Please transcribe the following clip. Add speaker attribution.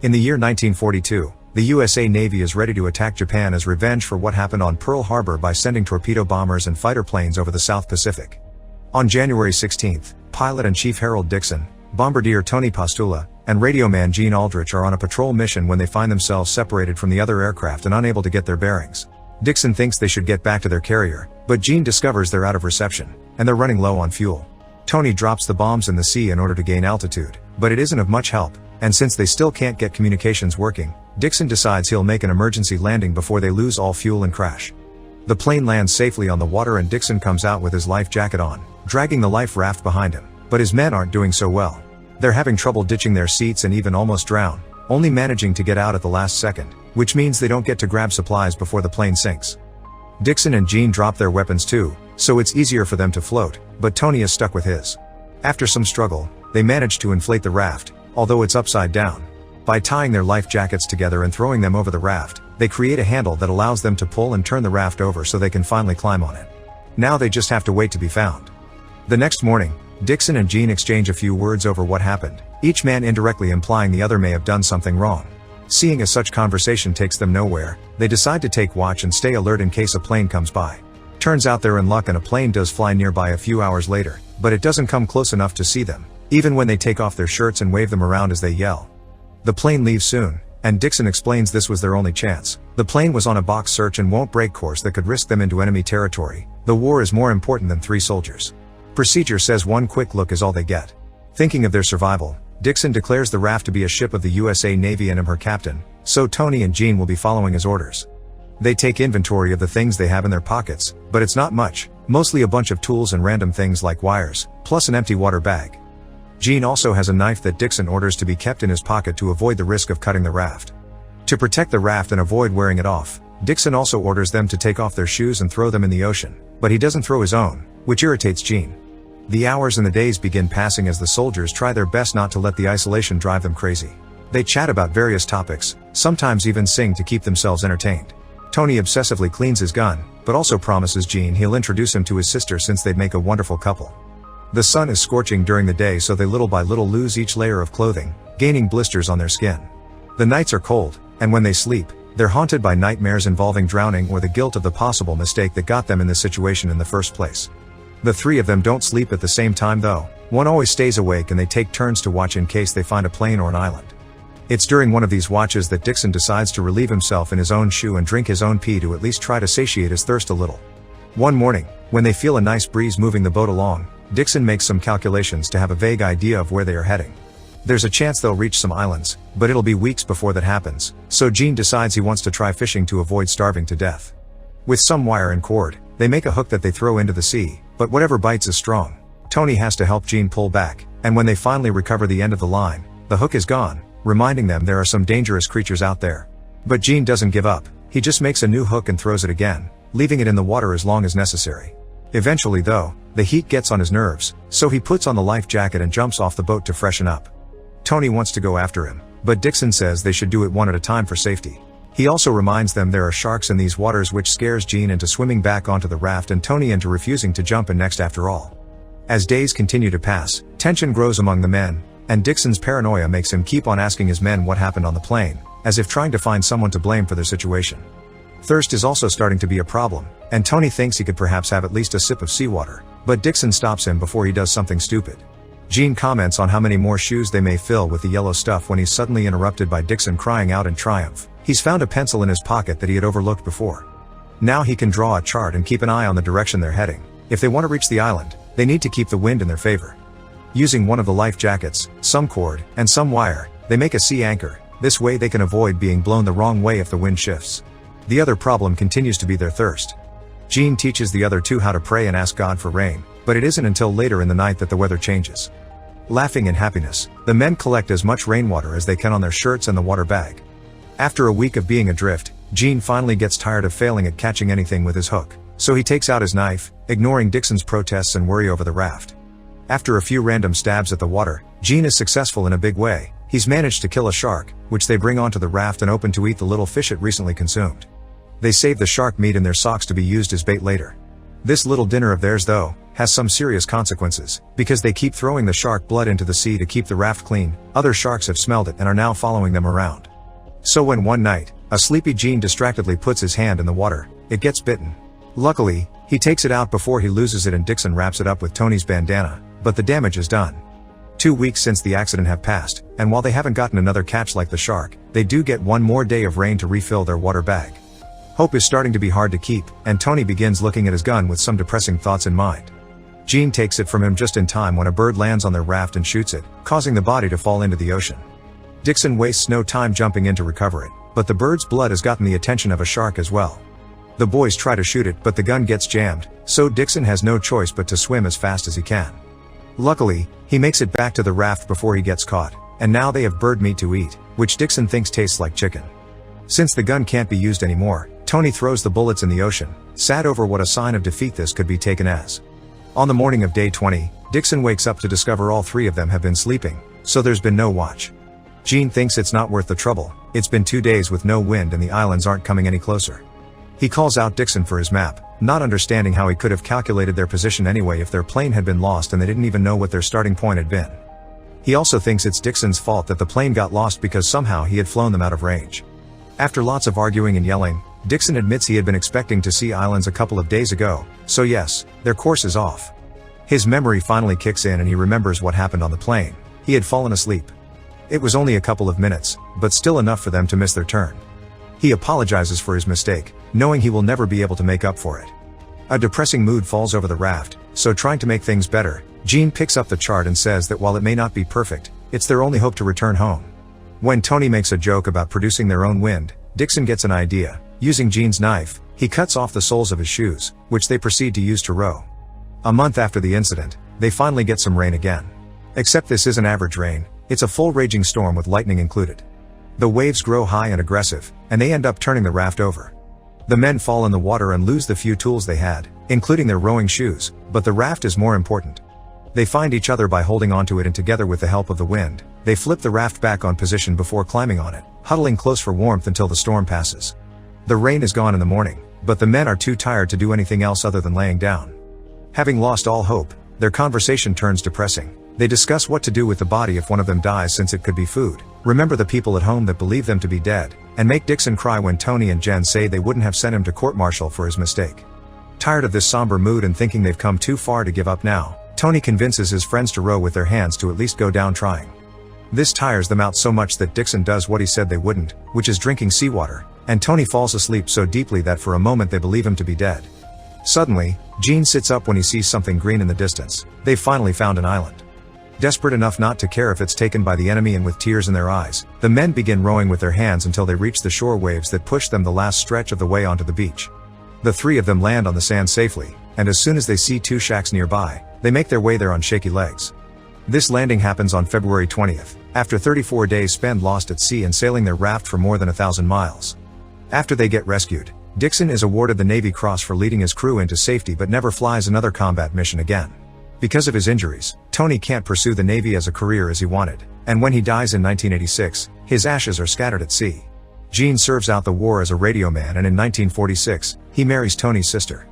Speaker 1: In the year 1942, the USA Navy is ready to attack Japan as revenge for what happened on Pearl Harbor by sending torpedo bombers and fighter planes over the South Pacific. On January 16, pilot and Chief Harold Dixon, bombardier Tony Postula, and radioman Gene Aldrich are on a patrol mission when they find themselves separated from the other aircraft and unable to get their bearings. Dixon thinks they should get back to their carrier, but Gene discovers they're out of reception, and they're running low on fuel. Tony drops the bombs in the sea in order to gain altitude, but it isn't of much help, and since they still can't get communications working, Dixon decides he'll make an emergency landing before they lose all fuel and crash. The plane lands safely on the water and Dixon comes out with his life jacket on, dragging the life raft behind him, but his men aren't doing so well. They're having trouble ditching their seats and even almost drown, only managing to get out at the last second, which means they don't get to grab supplies before the plane sinks. Dixon and Gene drop their weapons too, so it's easier for them to float, but Tony is stuck with his. After some struggle, they manage to inflate the raft, although it's upside down. By tying their life jackets together and throwing them over the raft, they create a handle that allows them to pull and turn the raft over so they can finally climb on it. Now they just have to wait to be found. The next morning, Dixon and Gene exchange a few words over what happened, each man indirectly implying the other may have done something wrong. Seeing as such conversation takes them nowhere, they decide to take watch and stay alert in case a plane comes by. Turns out they're in luck and a plane does fly nearby a few hours later, but it doesn't come close enough to see them, even when they take off their shirts and wave them around as they yell. The plane leaves soon, and Dixon explains this was their only chance. The plane was on a box search and won't break course that could risk them into enemy territory. The war is more important than 3 soldiers. Procedure says one quick look is all they get. Thinking of their survival, Dixon declares the raft to be a ship of the USA Navy and him her captain, so Tony and Gene will be following his orders. They take inventory of the things they have in their pockets, but it's not much, mostly a bunch of tools and random things like wires, plus an empty water bag. Gene also has a knife that Dixon orders to be kept in his pocket to avoid the risk of cutting the raft. To protect the raft and avoid wearing it off, Dixon also orders them to take off their shoes and throw them in the ocean, but he doesn't throw his own, which irritates Gene. The hours and the days begin passing as the soldiers try their best not to let the isolation drive them crazy. They chat about various topics, sometimes even sing to keep themselves entertained. Tony obsessively cleans his gun, but also promises Gene he'll introduce him to his sister since they'd make a wonderful couple. The sun is scorching during the day, so they little by little lose each layer of clothing, gaining blisters on their skin. The nights are cold, and when they sleep, they're haunted by nightmares involving drowning or the guilt of the possible mistake that got them in this situation in the first place. The 3 of them don't sleep at the same time though. One always stays awake and they take turns to watch in case they find a plane or an island. It's during one of these watches that Dixon decides to relieve himself in his own shoe and drink his own pee to at least try to satiate his thirst a little. One morning, when they feel a nice breeze moving the boat along, Dixon makes some calculations to have a vague idea of where they are heading. There's a chance they'll reach some islands, but it'll be weeks before that happens, so Gene decides he wants to try fishing to avoid starving to death. With some wire and cord, they make a hook that they throw into the sea, but whatever bites is strong. Tony has to help Gene pull back, and when they finally recover the end of the line, the hook is gone, reminding them there are some dangerous creatures out there. But Gene doesn't give up, he just makes a new hook and throws it again, leaving it in the water as long as necessary. Eventually though, the heat gets on his nerves, so he puts on the life jacket and jumps off the boat to freshen up. Tony wants to go after him, but Dixon says they should do it one at a time for safety. He also reminds them there are sharks in these waters, which scares Gene into swimming back onto the raft and Tony into refusing to jump in next after all. As days continue to pass, tension grows among the men, and Dixon's paranoia makes him keep on asking his men what happened on the plane, as if trying to find someone to blame for their situation. Thirst is also starting to be a problem, and Tony thinks he could perhaps have at least a sip of seawater, but Dixon stops him before he does something stupid. Gene comments on how many more shoes they may fill with the yellow stuff when he's suddenly interrupted by Dixon crying out in triumph. He's found a pencil in his pocket that he had overlooked before. Now he can draw a chart and keep an eye on the direction they're heading. If they want to reach the island, they need to keep the wind in their favor. Using one of the life jackets, some cord, and some wire, they make a sea anchor. This way they can avoid being blown the wrong way if the wind shifts. The other problem continues to be their thirst. Gene teaches the other 2 how to pray and ask God for rain, but it isn't until later in the night that the weather changes. Laughing in happiness, the men collect as much rainwater as they can on their shirts and the water bag. After a week of being adrift, Gene finally gets tired of failing at catching anything with his hook, so he takes out his knife, ignoring Dixon's protests and worry over the raft. After a few random stabs at the water, Gene is successful in a big way. He's managed to kill a shark, which they bring onto the raft and open to eat the little fish it recently consumed. They save the shark meat in their socks to be used as bait later. This little dinner of theirs, though, has some serious consequences, because they keep throwing the shark blood into the sea to keep the raft clean. Other sharks have smelled it and are now following them around. So when one night, a sleepy Gene distractedly puts his hand in the water, it gets bitten. Luckily, he takes it out before he loses it and Dixon wraps it up with Tony's bandana, but the damage is done. 2 weeks since the accident have passed, and while they haven't gotten another catch like the shark, they do get one more day of rain to refill their water bag. Hope is starting to be hard to keep, and Tony begins looking at his gun with some depressing thoughts in mind. Gene takes it from him just in time when a bird lands on their raft and shoots it, causing the body to fall into the ocean. Dixon wastes no time jumping in to recover it, but the bird's blood has gotten the attention of a shark as well. The boys try to shoot it but the gun gets jammed, so Dixon has no choice but to swim as fast as he can. Luckily, he makes it back to the raft before he gets caught, and now they have bird meat to eat, which Dixon thinks tastes like chicken. Since the gun can't be used anymore, Tony throws the bullets in the ocean, sad over what a sign of defeat this could be taken as. On the morning of day 20, Dixon wakes up to discover all 3 of them have been sleeping, so there's been no watch. Gene thinks it's not worth the trouble. It's been 2 days with no wind and the islands aren't coming any closer. He calls out Dixon for his map, not understanding how he could have calculated their position anyway if their plane had been lost and they didn't even know what their starting point had been. He also thinks it's Dixon's fault that the plane got lost because somehow he had flown them out of range. After lots of arguing and yelling, Dixon admits he had been expecting to see islands a couple of days ago, so yes, their course is off. His memory finally kicks in and he remembers what happened on the plane. He had fallen asleep. It was only a couple of minutes, but still enough for them to miss their turn. He apologizes for his mistake, knowing he will never be able to make up for it. A depressing mood falls over the raft, so trying to make things better, Gene picks up the chart and says that while it may not be perfect, it's their only hope to return home. When Tony makes a joke about producing their own wind, Dixon gets an idea. Using Gene's knife, he cuts off the soles of his shoes, which they proceed to use to row. A month after the incident, they finally get some rain again. Except this isn't average rain, it's a full raging storm with lightning included. The waves grow high and aggressive, and they end up turning the raft over. The men fall in the water and lose the few tools they had, including their rowing shoes, but the raft is more important. They find each other by holding onto it and together with the help of the wind, they flip the raft back on position before climbing on it, huddling close for warmth until the storm passes. The rain is gone in the morning, but the men are too tired to do anything else other than laying down. Having lost all hope, their conversation turns depressing. They discuss what to do with the body if one of them dies since it could be food, remember the people at home that believe them to be dead, and make Dixon cry when Tony and Jen say they wouldn't have sent him to court-martial for his mistake. Tired of this somber mood and thinking they've come too far to give up now, Tony convinces his friends to row with their hands to at least go down trying. This tires them out so much that Dixon does what he said they wouldn't, which is drinking seawater, and Tony falls asleep so deeply that for a moment they believe him to be dead. Suddenly, Gene sits up when he sees something green in the distance. They've finally found an island. Desperate enough not to care if it's taken by the enemy and with tears in their eyes, the men begin rowing with their hands until they reach the shore waves that push them the last stretch of the way onto the beach. The 3 of them land on the sand safely, and as soon as they see 2 shacks nearby, they make their way there on shaky legs. This landing happens on February 20th, after 34 days spent lost at sea and sailing their raft for more than 1,000 miles. After they get rescued, Dixon is awarded the Navy Cross for leading his crew into safety but never flies another combat mission again. Because of his injuries, Tony can't pursue the Navy as a career as he wanted, and when he dies in 1986, his ashes are scattered at sea. Gene serves out the war as a radio man and in 1946, he marries Tony's sister.